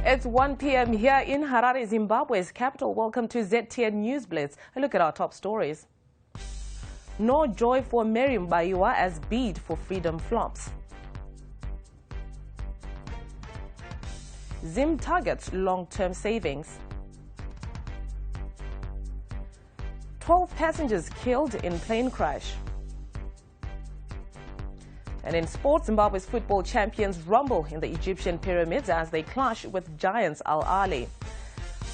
It's 1 p.m. here in Harare, Zimbabwe's capital. Welcome to ZTN News Blitz. A look at our top stories. No joy for Marry Mubaiwa as bid for freedom flops. Zim targets long-term savings. 12 passengers killed in plane crash. And in sports, Zimbabwe's football champions rumble in the Egyptian pyramids as they clash with giants Ahly.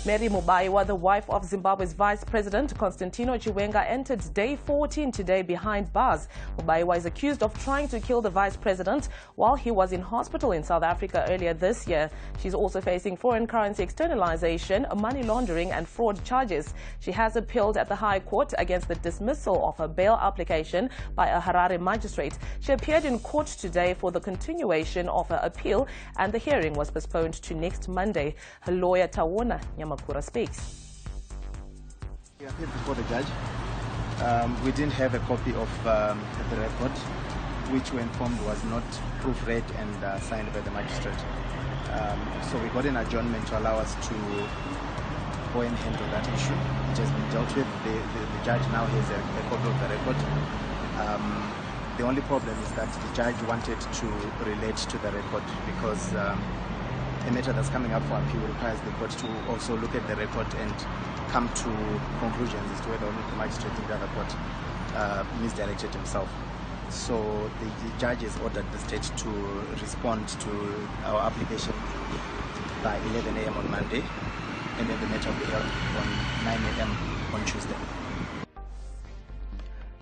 Marry Mubaiwa, the wife of Zimbabwe's Vice President Constantino Chiwenga, entered day 14 today behind bars. Mubaiwa is accused of trying to kill the Vice President while he was in hospital in South Africa earlier this year. She's also facing foreign currency externalization, money laundering and fraud charges. She has appealed at the High Court against the dismissal of her bail application by a Harare magistrate. She appeared in court today for the continuation of her appeal, and the hearing was postponed to next Monday. Her lawyer Tawona Makura speaks. We appeared before the judge. We didn't have a copy of the record, which we informed was not proofread and signed by the magistrate. So we got an adjournment to allow us to go and handle that issue, which has been dealt with. The judge now has a copy of the record. The only problem is that the judge wanted to relate to the record because a matter that's coming up for appeal requires the court to also look at the record and come to conclusions as to whether or not the magistrate in the other court misdirected himself. So the judge has ordered the state to respond to our application by 11 a.m. on Monday, and then the matter will be held on 9 a.m. on Tuesday.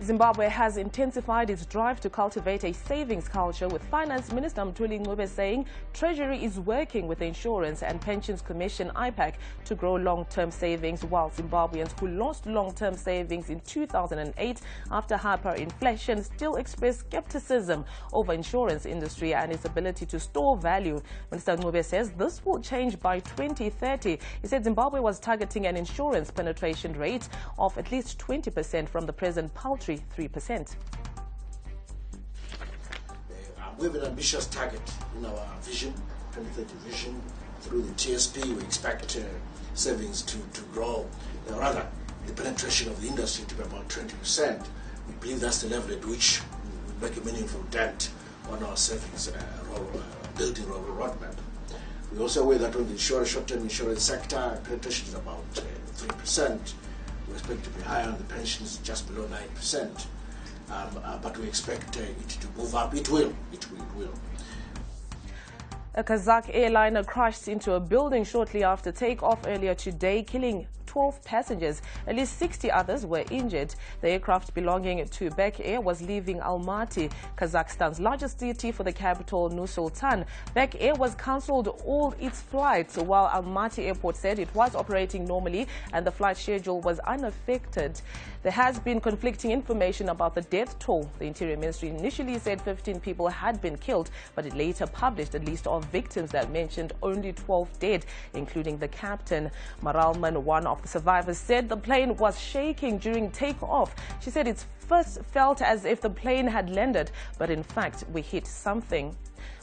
Zimbabwe has intensified its drive to cultivate a savings culture, with Finance Minister Mthuli saying Treasury is working with the Insurance and Pensions Commission (IPAC) to grow long-term savings, while Zimbabweans who lost long-term savings in 2008 after hyperinflation still express skepticism over insurance industry and its ability to store value. Minister Ncube says this will change by 2030. He said Zimbabwe was targeting an insurance penetration rate of at least 20% from the present paltry 3%. We have an ambitious target in our vision, 2030 vision. Through the TSP, we expect savings to grow, rather the penetration of the industry to be about 20%. We believe that's the level at which we make a meaningful dent on our savings building roadmap. We're also aware that on the short-term insurance sector, penetration is about 3%. We expect to be higher on the pensions, just below 9%. But we expect it to move up. It will. A Kazakh airliner crashed into a building shortly after takeoff earlier today, killing 12 passengers. At least 60 others were injured. The aircraft belonging to Bek Air was leaving Almaty, Kazakhstan's largest city, for the capital Nur-Sultan. Bek Air was cancelled all its flights, while Almaty Airport said it was operating normally and the flight schedule was unaffected. There has been conflicting information about the death toll. The Interior Ministry initially said 15 people had been killed, but it later published a list of victims that mentioned only 12 dead, including the captain. Maralman, one of the survivors, said the plane was shaking during takeoff. She said it first felt as if the plane had landed, but in fact we hit something.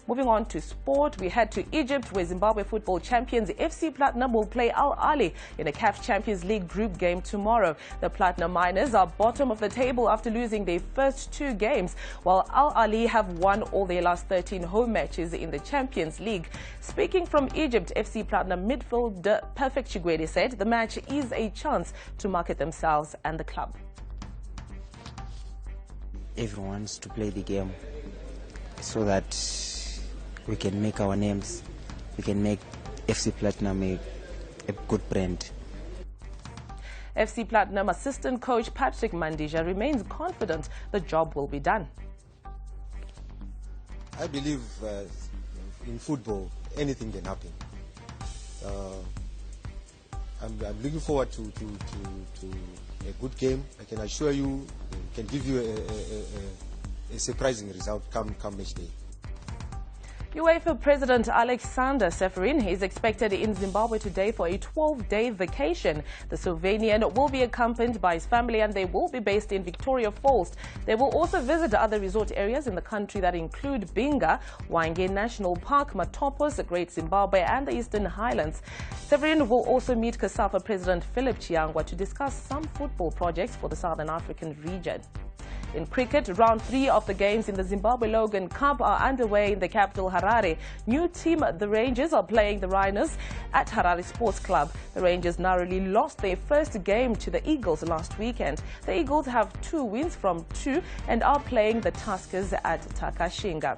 Moving on to sport, we head to Egypt, where Zimbabwe football champions FC Platinum will play Ahly in a CAF Champions League group game tomorrow. The Platinum Miners are bottom of the table after losing their first 2 games, while Ahly have won all their last 13 home matches in the Champions League. Speaking from Egypt, FC Platinum midfielder Perfect Chigwede said the match is a chance to market themselves and the club. Everyone wants to play the game so that we can make our names, we can make FC Platinum a good brand. FC Platinum assistant coach Patrick Mandija remains confident the job will be done. I believe in football, anything can happen. I'm looking forward to a good game. I can assure you, can give you a surprising result come match day. UEFA President Alexander Seferin is expected in Zimbabwe today for a 12-day vacation. The Slovenian will be accompanied by his family and they will be based in Victoria Falls. They will also visit other resort areas in the country that include Binga, Hwange National Park, Matopos, the Great Zimbabwe and the Eastern Highlands. Seferin will also meet COSAFA President Philip Chiangwa to discuss some football projects for the Southern African region. In cricket, round 3 of the games in the Zimbabwe Logan Cup are underway in the capital Harare. New team, the Rangers, are playing the Rhinos at Harare Sports Club. The Rangers narrowly lost their first game to the Eagles last weekend. The Eagles have 2 wins from 2 and are playing the Tuskers at Takashinga.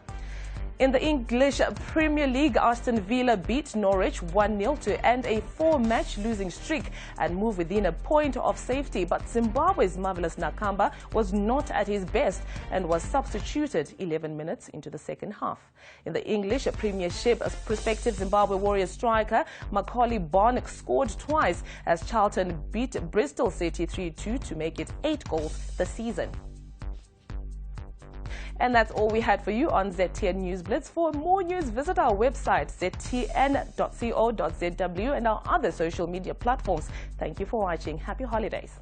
In the English Premier League, Aston Villa beat Norwich 1-0 to end a 4-match losing streak and move within a point of safety. But Zimbabwe's marvellous Nakamba was not at his best and was substituted 11 minutes into the second half. In the English Premiership, prospective Zimbabwe Warriors striker Macaulay Bonk scored twice as Charlton beat Bristol City 3-2 to make it 8 goals this season. And that's all we had for you on ZTN News Blitz. For more news, visit our website, ztn.co.zw, and our other social media platforms. Thank you for watching. Happy holidays.